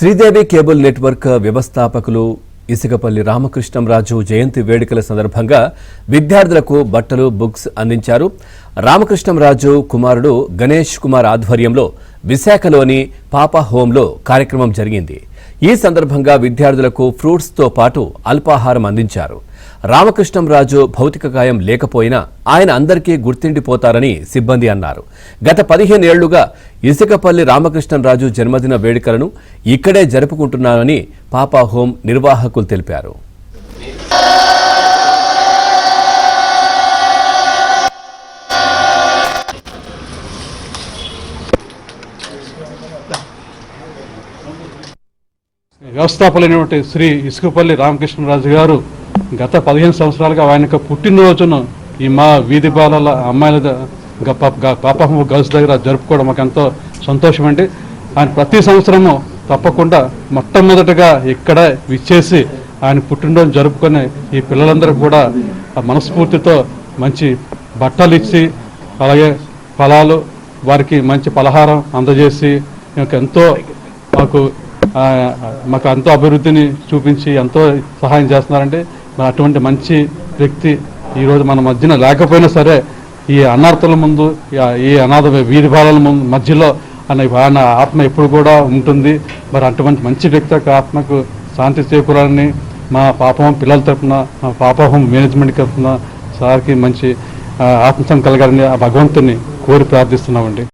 Sridevi cable network వ్యవస్థాపకులు ఇసుకపల్లి రామకృష్ణంరాజు జయంతి వేడుకల సందర్భంగా విద్యార్థులకు బట్టలు, బుక్స్ అందించారు. రామకృష్ణంరాజు కుమారుడు గణేష్ కుమార్ ఆధ్వర్యంలో విశాఖలోని పాపా హోంలో కార్యక్రమం జరిగింది. ఈ సందర్భంగా విద్యార్థులకు ఫ్రూట్స్ తో పాటు అల్పాహారం అందించారు. రామకృష్ణంరాజు భౌతిక గాయం లేకపోయినా ఆయన అందరికీ గుర్తుండిపోతారని సిబ్బంది అన్నారు. గత 15 ఏళ్లుగా ఇసుకపల్లి రామకృష్ణంరాజు జన్మదిన వేడుకలను ఇక్కడే జరుపుకుంటున్నారని పాపా హోం నిర్వాహకులు తెలిపారు. వ్యవస్థాపకులైనటువంటి శ్రీ ఇసుకపల్లి రామకృష్ణరాజు గారు గత 15 సంవత్సరాలుగా ఆయన పుట్టినరోజును ఈ మా వీధి బాలల అమ్మాయిల పాపా గర్ల్స్ దగ్గర జరుపుకోవడం మాకు ఎంతో సంతోషం అండి. ఆయన ప్రతి సంవత్సరము తప్పకుండా మొట్టమొదటిగా ఇక్కడ విచ్చేసి ఆయన పుట్టినరోజు జరుపుకొని ఈ పిల్లలందరూ కూడా మనస్ఫూర్తితో మంచి బట్టలు ఇచ్చి అలాగే ఫలాలు వారికి మంచి పలహారం అందజేసి ఎంతో మాకు ఎంతో అభివృద్ధిని చూపించి ఎంతో సహాయం చేస్తున్నారండి. మరి అటువంటి మంచి వ్యక్తి ఈరోజు మన మధ్యన లేకపోయినా సరే ఈ అనాథల ముందు ఈ అనాథ వీధి బాలల మధ్యలో ఆయన ఆత్మ ఎప్పుడు కూడా ఉంటుంది. మరి అటువంటి మంచి వ్యక్తి యొక్క ఆత్మకు శాంతి చేకూరాలని మా పాపం పిల్లల తరఫున మా పాపం మేనేజ్మెంట్ తరఫున సార్కి మంచి ఆత్మశాంతి కలగాలని ఆ భగవంతుని కోరి ప్రార్థిస్తున్నామండి.